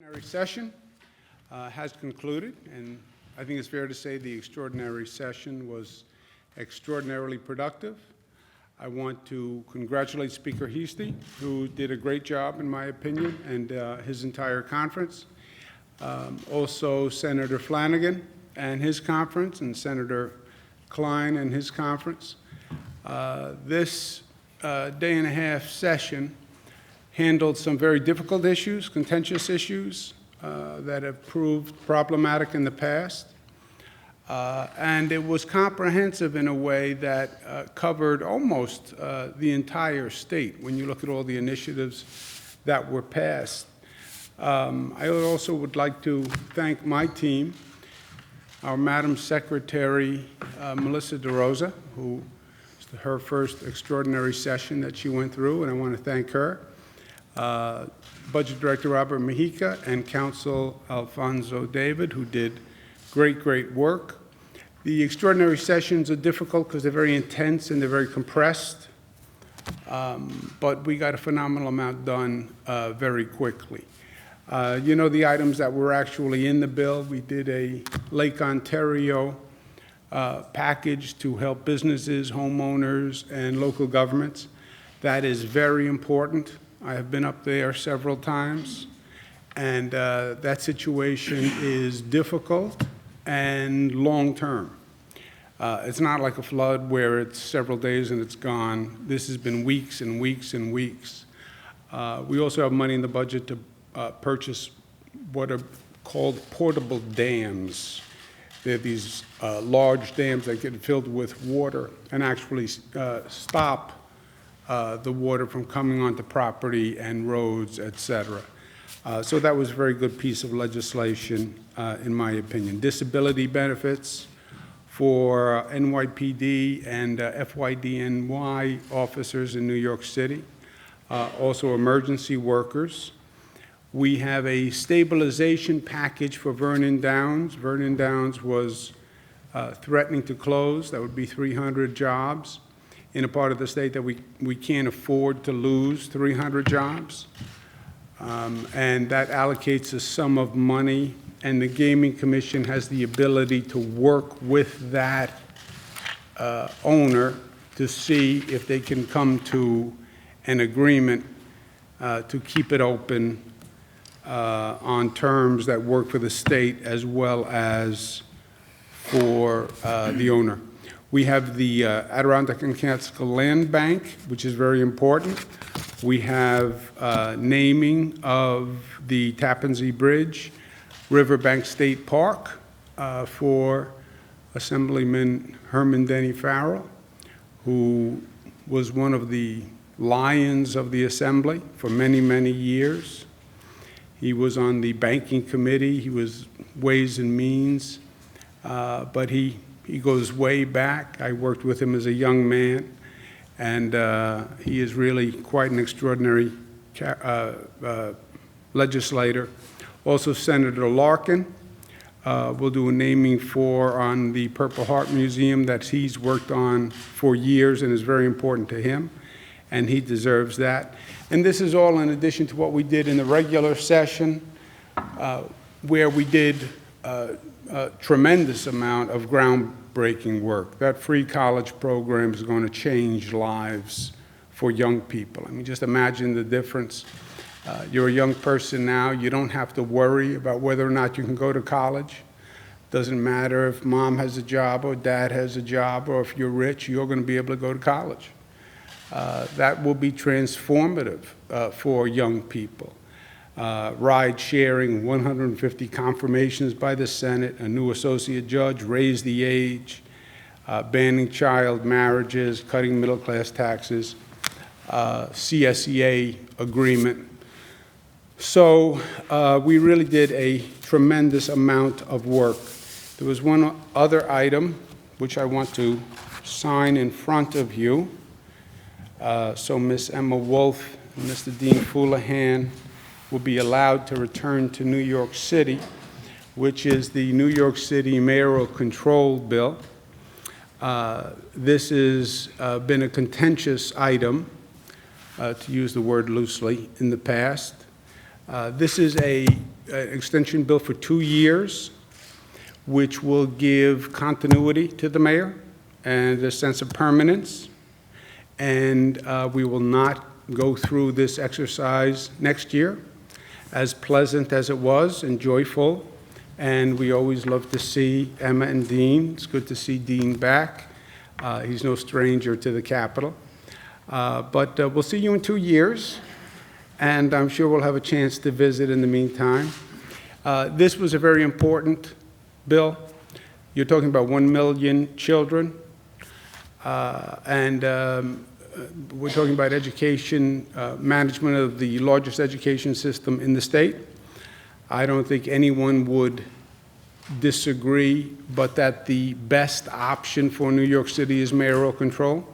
Extraordinary session has concluded, and I think it's fair to say the extraordinary session was extraordinarily productive. I want to congratulate Speaker Heastie, who did a great job, in my opinion, and his entire conference. Also, Senator Flanagan and his conference, and Senator Klein and his conference. This day-and-a-half session handled some very difficult issues, contentious issues that have proved problematic in the past. And it was comprehensive in a way that covered almost the entire state when you look at all the initiatives that were passed. I also would like to thank my team, our Madam Secretary, Melissa DeRosa, who is her first extraordinary session that she went through, and I want to thank her. Budget Director Robert Mejica and Counsel Alfonso David, who did great work. The extraordinary sessions are difficult because they're very intense and they're very compressed, but we got a phenomenal amount done very quickly. You know the items that were actually in the bill. We did a Lake Ontario package to help businesses, homeowners, and local governments. That is very important. I have been up there several times, and that situation is difficult and long-term. It's not like a flood where it's several days and it's gone. This has been weeks and weeks and weeks. We also have money in the budget to purchase what are called portable dams. They're these large dams that get filled with water and actually stop the water from coming onto property and roads, et cetera. So that was a very good piece of legislation, in my opinion. Disability benefits for NYPD and FYDNY officers in New York City, also emergency workers. We have a stabilization package for Vernon Downs. Vernon Downs was threatening to close. That would be 300 jobs in a part of the state that we can't afford to lose 300 jobs. And that allocates a sum of money, and the Gaming Commission has the ability to work with that owner to see if they can come to an agreement to keep it open on terms that work for the state as well as for the owner. We have the Adirondack and Catskill Land Bank, which is very important. We have naming of the Tappan Zee Bridge, Riverbank State Park for Assemblyman Herman Denny Farrell, who was one of the lions of the Assembly for many years. He was on the Banking Committee. He was Ways and Means, but he goes way back. I worked with him as a young man, and he is really quite an extraordinary legislator. Also, Senator Larkin will do a naming for on the Purple Heart Museum that he's worked on for years and is very important to him, and he deserves that. And this is all in addition to what we did in the regular session, where we did a tremendous amount of groundbreaking work. That free college program is going to change lives for young people. I mean, just imagine the difference. You're a young person now. You don't have to worry about whether or not you can go to college. Doesn't matter if mom has a job or dad has a job, or if you're rich, you're going to be able to go to college. That will be transformative for young people. Ride sharing, 150 confirmations by the Senate, a new associate judge, raise the age, banning child marriages, cutting middle-class taxes, CSEA agreement. So we really did a tremendous amount of work. There was one other item which I want to sign in front of you. So Ms. Emma Wolf and Mr. Dean Foulahan will be allowed to return to New York City, which is the New York City Mayoral Control Bill. This has been a contentious item, to use the word loosely, in the past. This is an extension bill for 2 years, which will give continuity to the mayor and a sense of permanence. And we will not go through this exercise next year, as pleasant as it was and joyful. And we always love to see Emma and Dean. It's good to see Dean back. He's no stranger to the Capitol. But we'll see you in 2 years, and I'm sure we'll have a chance to visit in the meantime. This was a very important bill. You're talking about 1 million children, and we're talking about education, management of the largest education system in the state. I don't think anyone would disagree, but that the best option for New York City is mayoral control.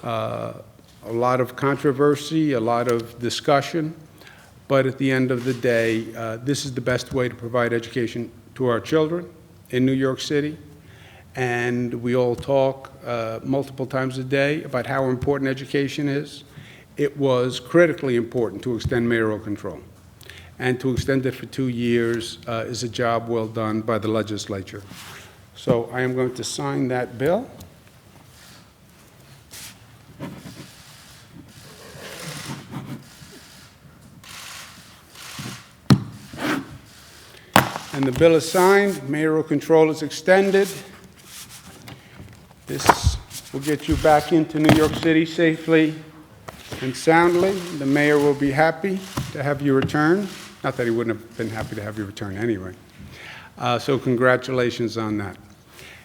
A lot of controversy, a lot of discussion, but at the end of the day, this is the best way to provide education to our children in New York City. And we all talk multiple times a day about how important education is. It was critically important to extend mayoral control. And to extend it for 2 years is a job well done by the legislature. So I am going to sign that bill. And the bill is signed. Mayoral control is extended. This will get you back into New York City safely and soundly. The mayor will be happy to have you return. Not that he wouldn't have been happy to have you return anyway. So congratulations on that.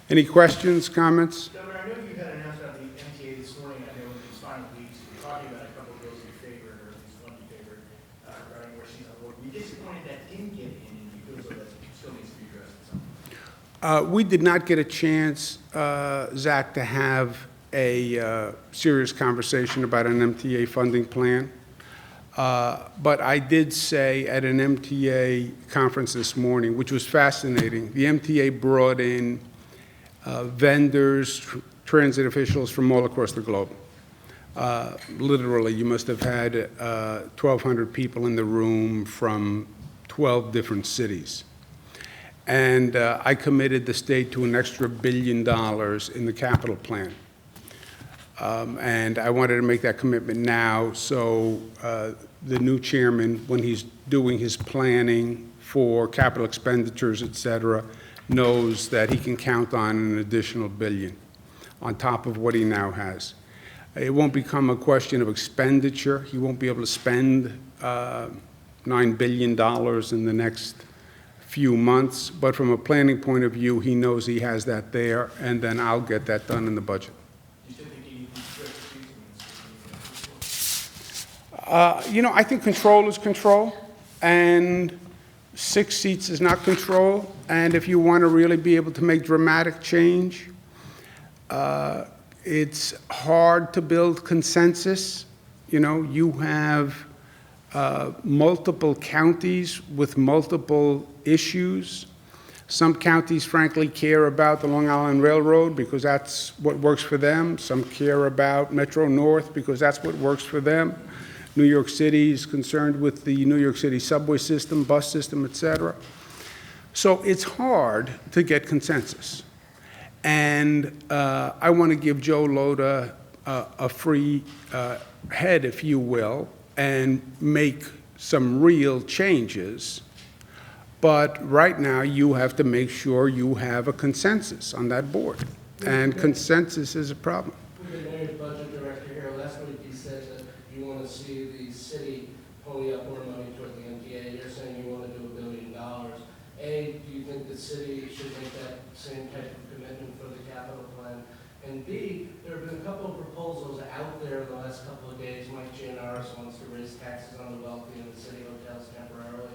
Any questions, comments? Governor, I know you had an announcement on the MTA this morning. I know in these final weeks, you're talking about a couple of bills in favor, or at least one in favor, regarding where she's on board. Were you disappointed that didn't get in, and you feel as though that still needs to be addressed at some point? We did not get a chance, Zach, to have a serious conversation about an MTA funding plan. But I did say at an MTA conference this morning, which was fascinating, the MTA brought in vendors, transit officials from all across the globe. Literally, you must have had 1,200 people in the room from 12 different cities. And I committed the state to an extra $1 billion in the capital plan. And I wanted to make that commitment now, so the new chairman, when he's doing his planning for capital expenditures, et cetera, knows that he can count on an additional $1 billion on top of what he now has. It won't become a question of expenditure. He won't be able to spend $9 billion in the next few months, but from a planning point of view, he knows he has that there, and then I'll get that done in the budget. I think control is control, and 6 seats is not control. And if you want to really be able to make dramatic change, it's hard to build consensus. You have multiple counties with multiple issues. Some counties, frankly, care about the Long Island Railroad because that's what works for them. Some care about Metro North because that's what works for them. New York City is concerned with the New York City subway system, bus system, et cetera. So it's hard to get consensus. And I want to give Joe Lhota a free head, if you will, and make some real changes. But right now, you have to make sure you have a consensus on that board. And consensus is a problem. The mayor's budget director here last week, he said that you want to see the city pony up more money toward the MTA. You're saying you want to do $1 billion. A, do you think the city should make that same type of commitment for the capital plan? And B, there have been a couple of proposals out there in the last couple of days. Mike Gianaris wants to raise taxes on the wealthy in the city hotels temporarily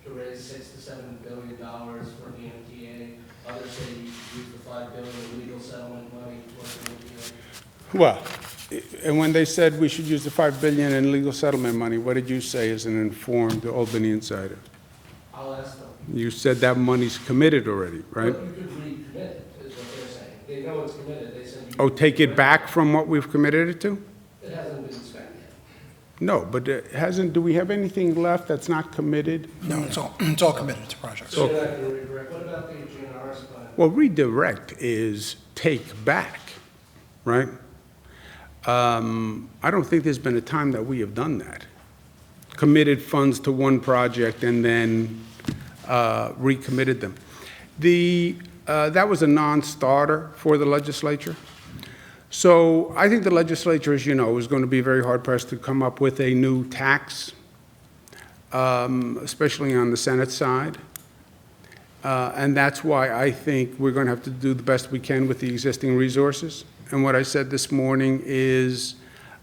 to raise $6 to $7 billion for the MTA. Others say you should use the $5 billion in legal settlement money towards the MTA. Well, and when they said we should use the $5 billion in legal settlement money, what did you say as an informed Albany insider? I'll ask them. You said that money's committed already, right? Well, you could recommit it, is what they're saying. They know it's committed. They said you Oh, could take it recommit back from what we've committed it to? It hasn't been spent yet. No, but do we have anything left that's not committed? No, it's all committed to projects. So you're not going to redirect. What about the GNR's plan? Well, redirect is take back, right? I don't think there's been a time that we have done that. Committed funds to one project and then recommitted them. That was a non-starter for the legislature. So I think the legislature, as you know, is going to be very hard-pressed to come up with a new tax, especially on the Senate side. And that's why I think we're going to have to do the best we can with the existing resources. And what I said this morning is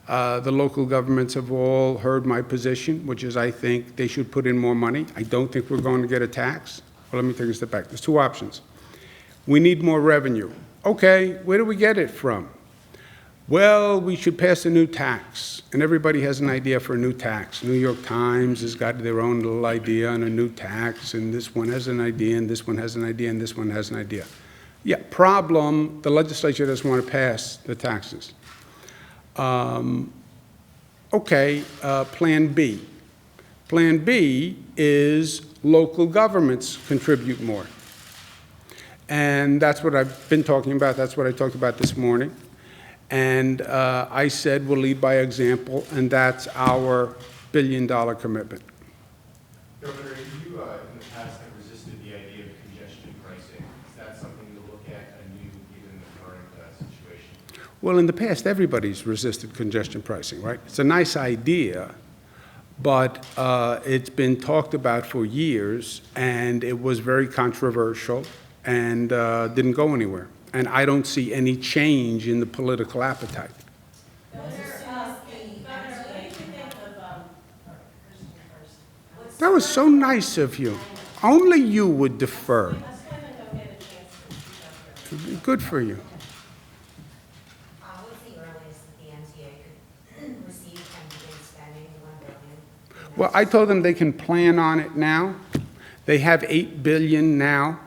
the local governments have all heard my position, which is I think they should put in more money. I don't think we're going to get a tax. Well, let me take a step back. There's two options. We need more revenue. Okay, where do we get it from? Well, we should pass a new tax. And everybody has an idea for a new tax. New York Times has got their own little idea on a new tax, and this one has an idea, and this one has an idea, and this one has an idea. Yeah, problem, the legislature doesn't want to pass the taxes. Okay, Plan B. Plan B is local governments contribute more. And that's what I've been talking about. That's what I talked about this morning. And I said we'll lead by example, and that's our billion-dollar commitment. Governor, you in the past have resisted the idea of congestion pricing. Is that something to look at anew given the current situation? Well, in the past, everybody's resisted congestion pricing, right? It's a nice idea, but it's been talked about for years, and it was very controversial and didn't go anywhere. And I don't see any change in the political appetite. That was so nice of you. Only you would defer. Good for you. What's the earliest that the MTA could receive and begin spending the $1 billion? Well, I told them they can plan on it now. They have $8 billion now.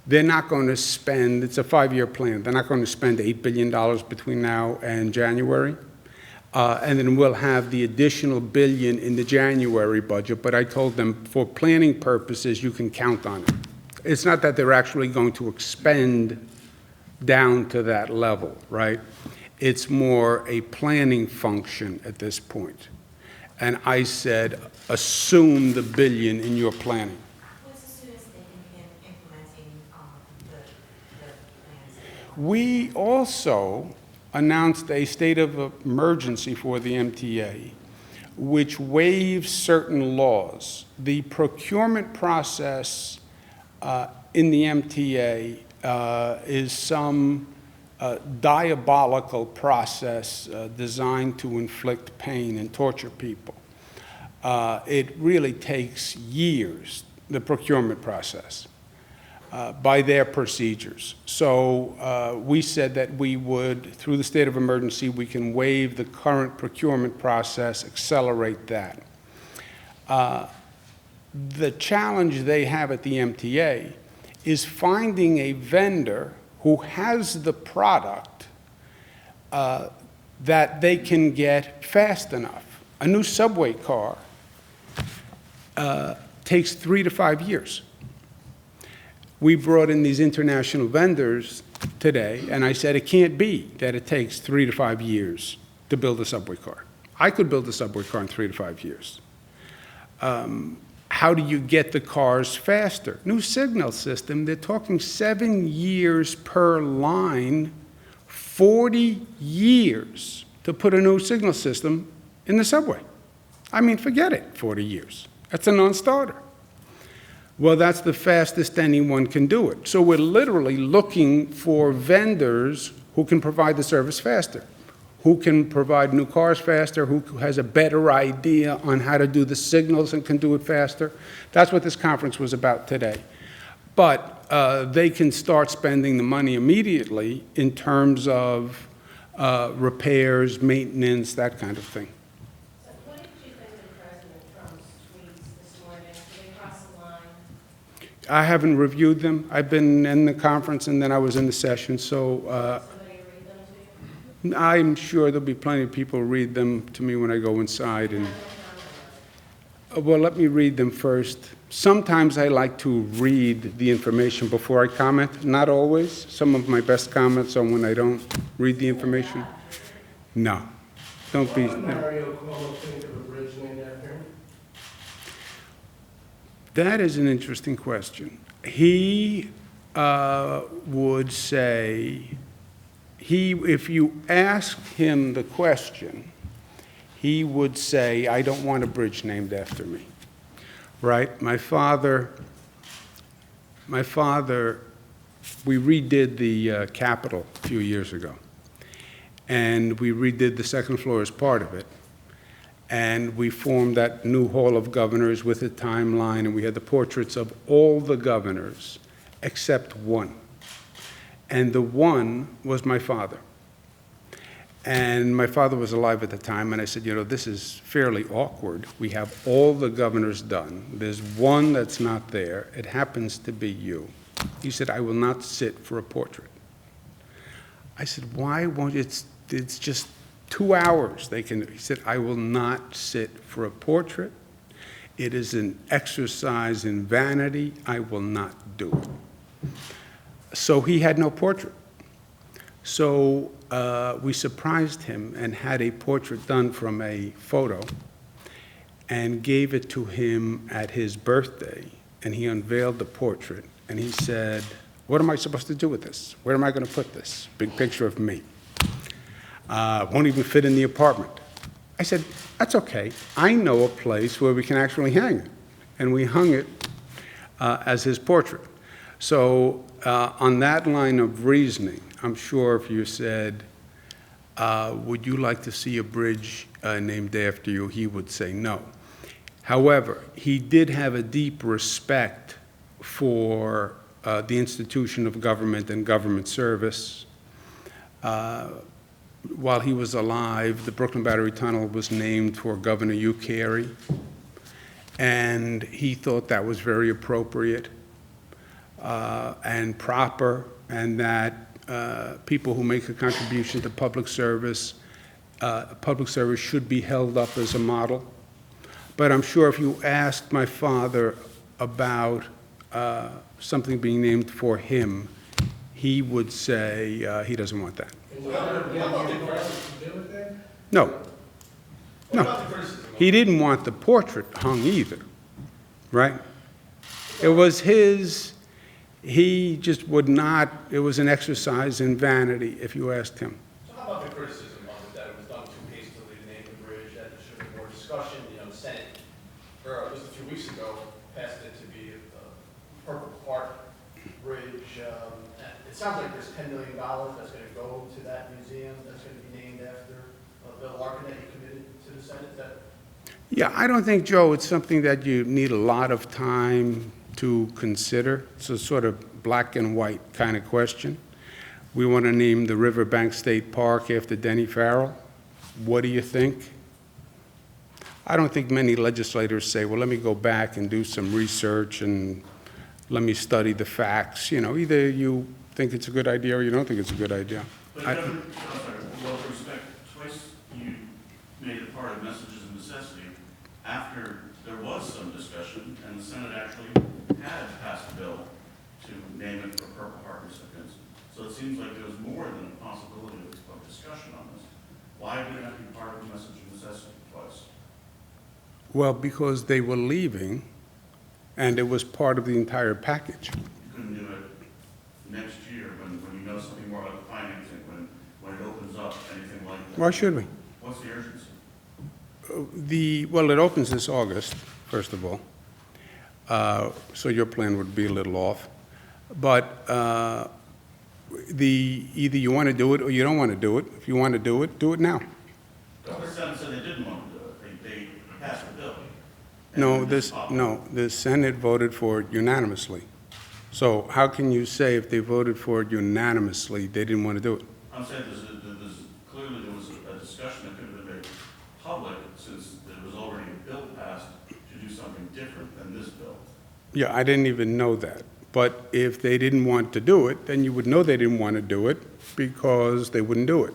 They're not going to spend, it's a 5-year plan, they're not going to spend $8 billion between now and January. And then we'll have the additional $1 billion in the January budget, but I told them for planning purposes, you can count on it. It's not that they're actually going to expend down to that level, right? It's more a planning function at this point. And I said, assume the $1 billion in your planning. What's as soon as they can begin implementing the plans? We also announced a state of emergency for the MTA, which waives certain laws. The procurement process in the MTA is some diabolical process designed to inflict pain and torture people. It really takes years, the procurement process, by their procedures. So we said that we would, through the state of emergency, we can waive the current procurement process, accelerate that. The challenge they have at the MTA is finding a vendor who has the product that they can get fast enough. A new subway car takes 3 to 5 years. We brought in these international vendors today, and I said it can't be that it takes 3 to 5 years to build a subway car. I could build a subway car in 3 to 5 years. How do you get the cars faster? New signal system, they're talking 7 years per line, 40 years to put a new signal system in the subway. I mean, forget it, 40 years. That's a non-starter. Well, that's the fastest anyone can do it. So we're literally looking for vendors who can provide the service faster, who can provide new cars faster, who has a better idea on how to do the signals and can do it faster. That's what this conference was about today. But they can start spending the money immediately in terms of repairs, maintenance, that kind of thing. So what did you think of President Trump's tweets this morning? Did they cross the line? I haven't reviewed them. I've been in the conference and then I was in the session, so Somebody read them to you? I'm sure there'll be plenty of people read them to me when I go inside and, well, let me read them first. Sometimes I like to read the information before I comment, not always. Some of my best comments are when I don't read the information. No, don't be, Why would Mario Cuomo think of a bridge named after him? that is an interesting question. He would say, if you asked him the question, he would say, I don't want a bridge named after me, right? My father, we redid the Capitol a few years ago, and we redid the second floor as part of it. And we formed that new Hall of Governors with a timeline, and we had the portraits of all the governors except one. And the one was my father. And my father was alive at the time, and I said, you know, this is fairly awkward. We have all the governors done. There's one that's not there. It happens to be you. He said, I will not sit for a portrait. I said, why won't you? It's just 2 hours. He said, I will not sit for a portrait. It is an exercise in vanity. I will not do it. So he had no portrait. So we surprised him and had a portrait done from a photo and gave it to him at his birthday. And he unveiled the portrait and he said, what am I supposed to do with this? Where am I going to put this? Big picture of me. Won't even fit in the apartment. I said, that's okay. I know a place where we can actually hang it. And we hung it as his portrait. So on that line of reasoning, I'm sure if you said, would you like to see a bridge named after you, he would say no. However, he did have a deep respect for the institution of government and government service. While he was alive, the Brooklyn Battery Tunnel was named for Governor Hugh Carey, and he thought that was very appropriate and proper, and that people who make a contribution to public service should be held up as a model. But I'm sure if you asked my father about something being named for him, he would say he doesn't want that. No. No. He didn't want the portrait hung either, right? It was his, he just would not, it was an exercise in vanity if you asked him. So how about the criticism of it, that it was done too hastily to name the bridge, that there should be more discussion, you know, the Senate, just a few weeks ago, passed it to be a Purple Heart Bridge. It sounds like there's $10 million that's going to go to that museum, that's going to be named after Bill Larkin that he committed to the Senate. Is that? Yeah, I don't think, Joe, it's something that you need a lot of time to consider. It's a sort of black and white kind of question. We want to name the Riverbank State Park after Denny Farrell. What do you think? I don't think many legislators say, well, let me go back and do some research and let me study the facts. You know, either you think it's a good idea or you don't think it's a good idea. But Governor, with all due respect, twice you made it part of messages of necessity after there was some discussion and the Senate actually had passed a bill to name it for Purple Heart recipients. So it seems like there was more than a possibility of discussion on this. Why did it not be part of the message of necessity twice? Well, because they were leaving and it was part of the entire package. You couldn't do it next year when you know something more about the financing, when it opens up, anything like that. Why should we? What's the urgency? Well, it opens this August, first of all. So your plan would be a little off. But either you want to do it or you don't want to do it. If you want to do it now. The Senate said they didn't want to do it. They passed the bill. No, the Senate voted for it unanimously. So how can you say if they voted for it unanimously, they didn't want to do it? I'm saying clearly there was a discussion that could have been made public since there was already a bill passed to do something different than this bill. Yeah, I didn't even know that. But if they didn't want to do it, then you would know they didn't want to do it because they wouldn't do it.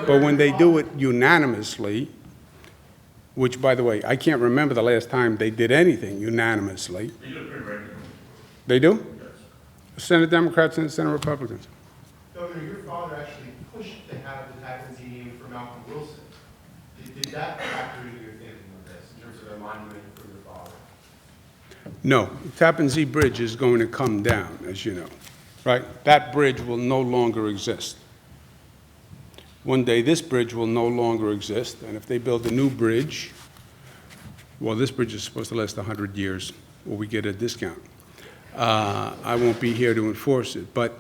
But when they do it unanimously, which, by the way, I can't remember the last time they did anything unanimously. They do it pretty regularly. They do? Yes. Senate Democrats and Senate Republicans. Governor, your father actually pushed to have the Tappan Zee named for Malcolm Wilson. Did that factor into your thinking of this, in terms of a monument for your father? No, Tappan Zee Bridge is going to come down, as you know, right? That bridge will no longer exist. One day, this bridge will no longer exist, and if they build a new bridge, well, this bridge is supposed to last 100 years, or we get a discount. I won't be here to enforce it, but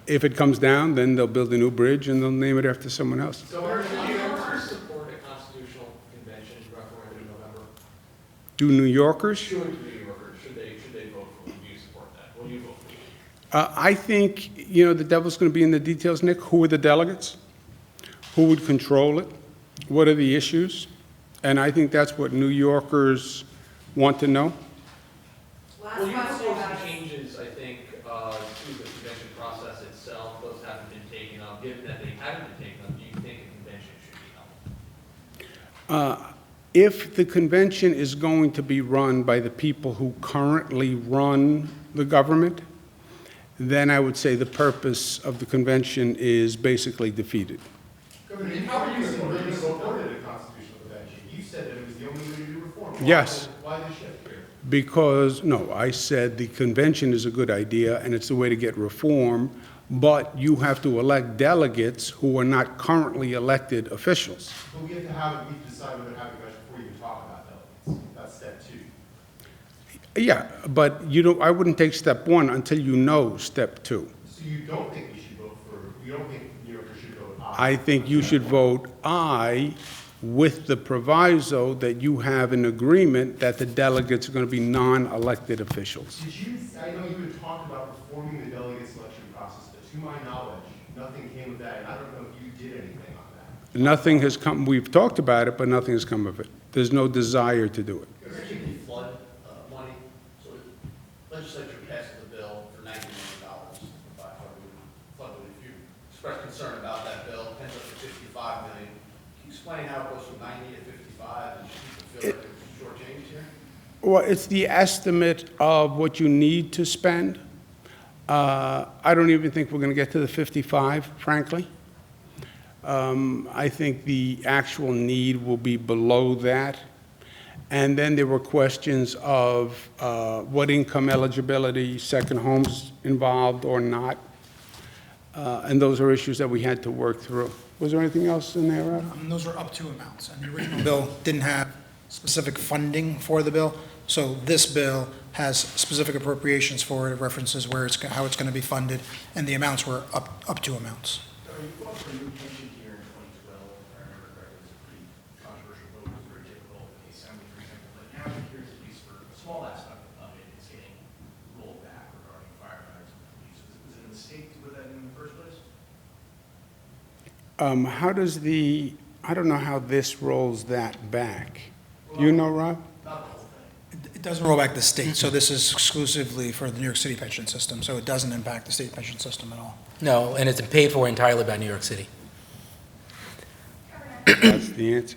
if it comes down, then they'll build a new bridge and they'll name it after someone else. So are New Yorkers support a constitutional convention referendum in November? Do New Yorkers? Should New Yorkers, should they vote for it? Do you support that? What do you vote for? I think, you know, the devil's going to be in the details, Nick. Who are the delegates? Who would control it? What are the issues? And I think that's what New Yorkers want to know. Last Well, you question proposed about some changes, I think, to the convention process itself. Those haven't been taken up. Given that they haven't been taken up, do you think a convention should be held? If the convention is going to be run by the people who currently run the government, then I would say the purpose of the convention is basically defeated. Governor, you really supported a constitutional convention. You said that it was the only way to do reform. Yes. Why the shift here? Because, no, I said the convention is a good idea and it's the way to get reform, but you have to elect delegates who are not currently elected officials. But we have to decide whether to have a convention before you can talk about delegates. That's step 2. Yeah, but you don't, I wouldn't take step 1 until you know step 2. So you don't think we should vote for, you don't think New Yorkers should vote aye? I think you should vote aye with the proviso that you have an agreement that the delegates are going to be non-elected officials. Did you, I know you had talked about reforming the delegate selection process, but to my knowledge, nothing came of that, and I don't know if you did anything on that. Nothing has come, we've talked about it, but nothing has come of it. There's no desire to do it. There's actually the flood money, so the legislature passes a bill for $90 million by flood relief. If you express concern about that bill, ends up at $55 million. Can you explain how it goes from 90 to 55, and should people feel like there's shortchanged here? Well, it's the estimate of what you need to spend. I don't even think we're going to get to the 55, frankly. I think the actual need will be below that. And then there were questions of what income eligibility, second homes involved or not. And those are issues that we had to work through. Was there anything else in there, Rob? Those are up to amounts, and the original bill didn't have specific funding for the bill, so this bill has specific appropriations for it, references where it's, how it's going to be funded, and the amounts were up to amounts. You fought for a new pension here in 2012. I remember correctly, it was a pretty controversial vote. It was very difficult in the assembly, for example. But now it appears, at least for a small aspect of it, it's getting rolled back regarding firefighters and police. Was it a mistake to put that in the first place? How does the, I don't know how this rolls that back. You know, Rob? Not the whole thing. It doesn't roll back the state, so this is exclusively for the New York City pension system, so it doesn't impact the state pension system at all. No, and it's paid for entirely by New York City. That's the answer.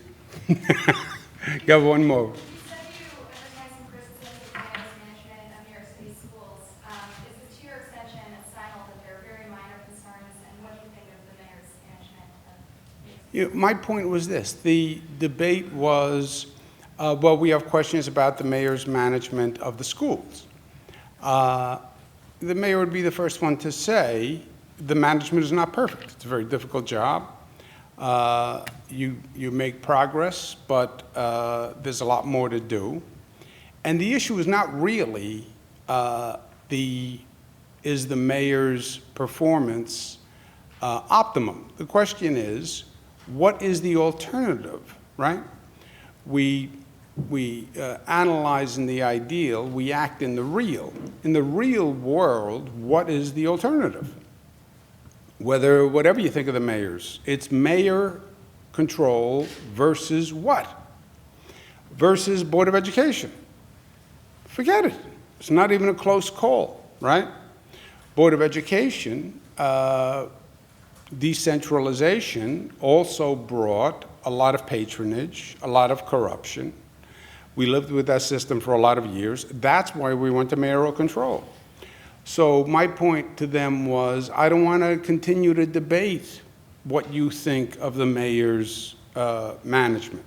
Got one more. You said you advertised some criticisms of finance management of New York City schools. Is the two-year extension a signal that there are very minor concerns, and what do you think of the mayor's management of New York City? You know, my point was this. The debate was, well, we have questions about the mayor's management of the schools. The mayor would be the first one to say the management is not perfect. It's a very difficult job. You make progress, but there's a lot more to do. And the issue is not really is the mayor's performance optimum. The question is, what is the alternative, right? We analyze in the ideal, we act in the real. In the real world, what is the alternative? Whatever you think of the mayors, it's mayor control versus what? Versus Board of Education. Forget it. It's not even a close call, right? Board of Education, decentralization also brought a lot of patronage, a lot of corruption. We lived with that system for a lot of years. That's why we went to mayoral control. So my point to them was, I don't want to continue to debate what you think of the mayor's management.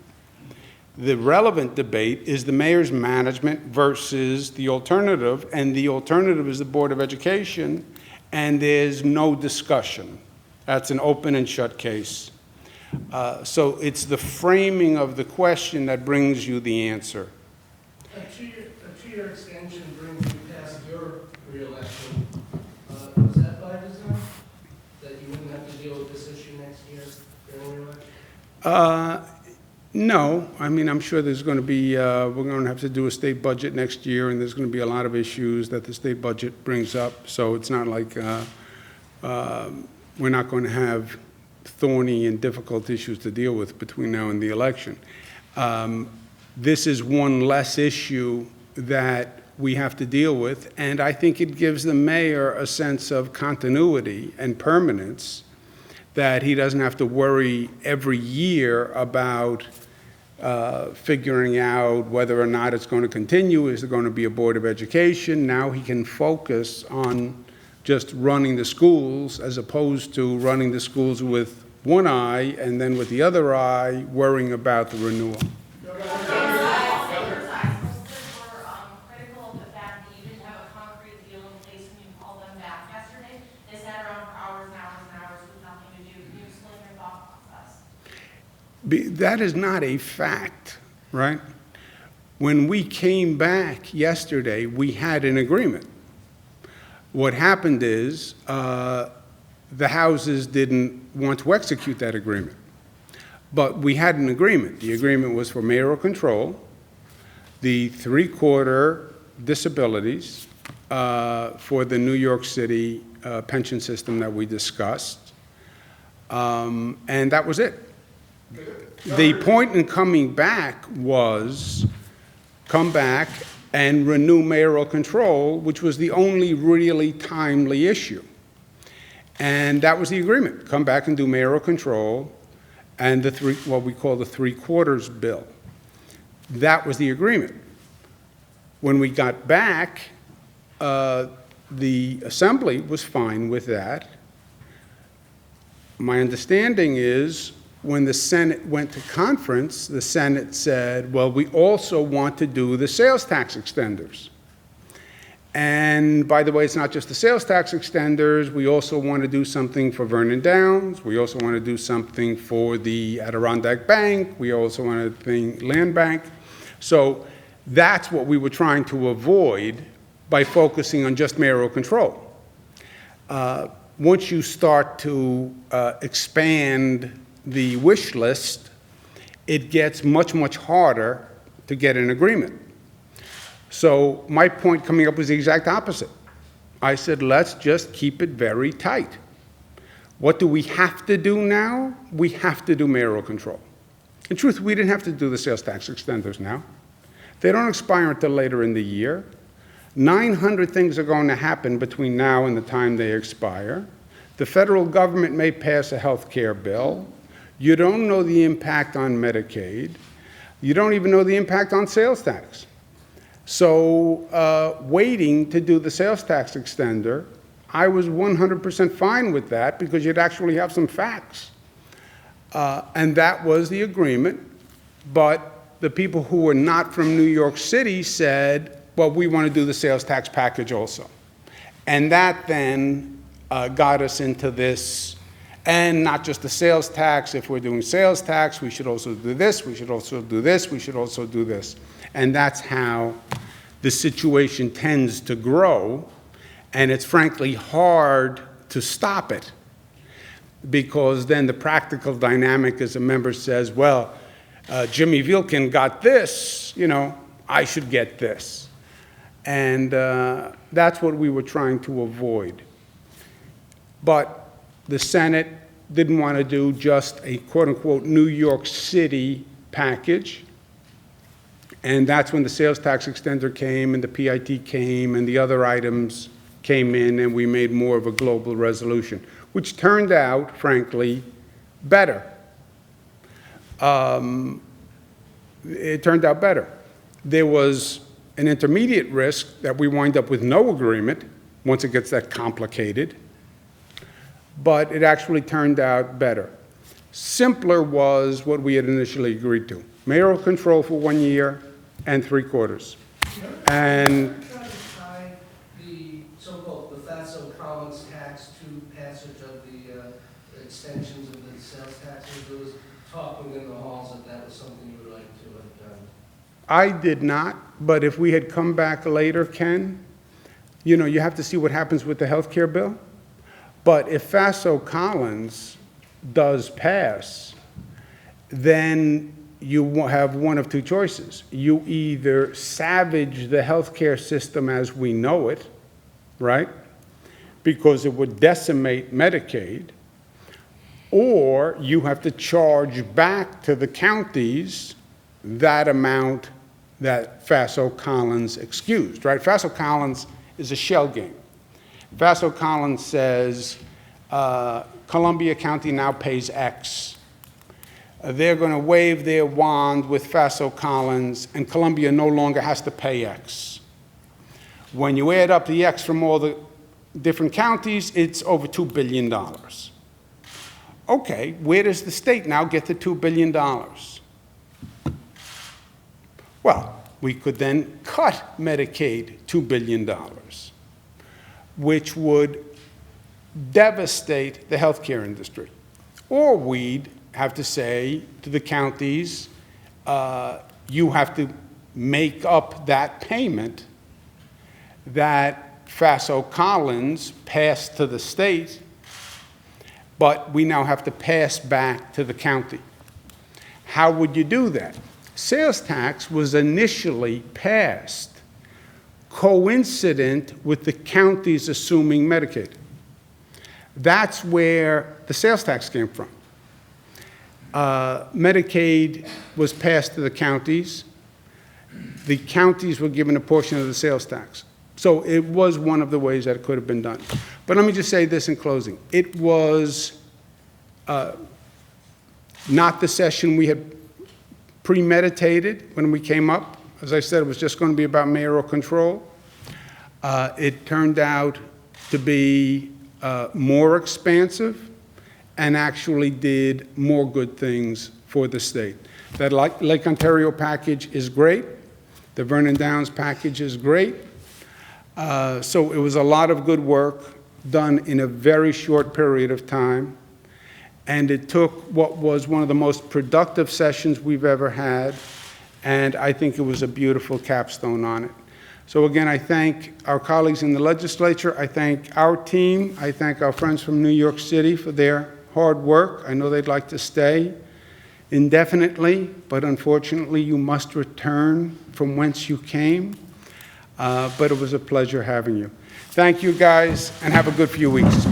The relevant debate is the mayor's management versus the alternative, and the alternative is the Board of Education, and there's no discussion. That's an open and shut case. So it's the framing of the question that brings you the answer. A two-year extension brings you past your reelection. Was that by design? That you wouldn't have to deal with this issue next year during your election? No, I mean, I'm sure there's going to be, we're going to have to do a state budget next year, and there's going to be a lot of issues that the state budget brings up. So it's not like we're not going to have thorny and difficult issues to deal with between now and the election. This is one less issue that we have to deal with, and I think it gives the mayor a sense of continuity and permanence, that he doesn't have to worry every year about figuring out whether or not it's going to continue. Is there going to be a Board of Education? Now he can focus on just running the schools, as opposed to running the schools with one eye and then with the other eye worrying about the renewal. Critical of the fact that you didn't have a concrete deal in place when you called them back yesterday. They sat around for hours and hours and hours with nothing to do. Can you explain your thought process? That is not a fact, right? When we came back yesterday, we had an agreement. What happened is the houses didn't want to execute that agreement. But we had an agreement. The agreement was for mayoral control, the three-quarter disabilities for the New York City pension system that we discussed, and that was it. The point in coming back was come back and renew mayoral control, which was the only really timely issue. And that was the agreement. Come back and do mayoral control and what we call the three-quarters bill. That was the agreement. When we got back, the Assembly was fine with that. My understanding is when the Senate went to conference, the Senate said, well, we also want to do the sales tax extenders. And by the way, it's not just the sales tax extenders. We also want to do something for Vernon Downs. We also want to do something for the Adirondack Bank. We also want to think Land Bank. So that's what we were trying to avoid by focusing on just mayoral control. Once you start to expand the wish list, it gets much, much harder to get an agreement. So my point coming up was the exact opposite. I said, let's just keep it very tight. What do we have to do now? We have to do mayoral control. In truth, we didn't have to do the sales tax extenders now. They don't expire until later in the year. 900 things are going to happen between now and the time they expire. The federal government may pass a health care bill. You don't know the impact on Medicaid. You don't even know the impact on sales tax. So waiting to do the sales tax extender, I was 100% fine with that because you'd actually have some facts. And that was the agreement. But the people who were not from New York City said, well, we want to do the sales tax package also. And that then got us into this, and not just the sales tax. If we're doing sales tax, we should also do this, we should also do this, we should also do this. And that's how the situation tends to grow, and it's frankly hard to stop it, because then the practical dynamic is a member says, well, Jimmy Vilkin got this, you know, I should get this. And that's what we were trying to avoid. But the Senate didn't want to do just a quote-unquote New York City package. And that's when the sales tax extender came and the PIT came and the other items came in, and we made more of a global resolution. which turned out, frankly, better. It turned out better. There was an intermediate risk that we wind up with no agreement once it gets that complicated, but it actually turned out better. Simpler was what we had initially agreed to. Mayoral control for 1 year and 3/4. And Trying to tie the so-called the FASO Commons tax to passage of the extensions of the sales taxes. There was talk within the halls that that was something you would like to have done. I did not, but if we had come back later, Ken, you know, you have to see what happens with the health care bill. But if Faso Collins does pass, then you have one of two choices. You either savage the health care system as we know it, right? Because it would decimate Medicaid, or you have to charge back to the counties that amount that Faso Collins excused, right? Faso Collins is a shell game. Faso Collins says, Columbia County now pays X. They're going to wave their wand with Faso Collins, and Columbia no longer has to pay X. When you add up the X from all the different counties, it's over $2 billion. Okay, where does the state now get the $2 billion? Well, we could then cut Medicaid $2 billion, which would devastate the healthcare industry. Or we'd have to say to the counties, you have to make up that payment that Faso Collins passed to the state, but we now have to pass back to the county. How would you do that? Sales tax was initially passed coincident with the counties assuming Medicaid. That's where the sales tax came from. Medicaid was passed to the counties. The counties were given a portion of the sales tax. So it was one of the ways that it could have been done. But let me just say this in closing. It was not the session we had premeditated when we came up. As I said, it was just going to be about mayoral control. It turned out to be more expansive and actually did more good things for the state. That Lake Ontario package is great. The Vernon Downs package is great. So it was a lot of good work done in a very short period of time. And it took what was one of the most productive sessions we've ever had, and I think it was a beautiful capstone on it. So again, I thank our colleagues in the legislature. I thank our team. I thank our friends from New York City for their hard work. I know they'd like to stay indefinitely, but unfortunately you must return from whence you came. But it was a pleasure having you. Thank you guys, and have a good few weeks.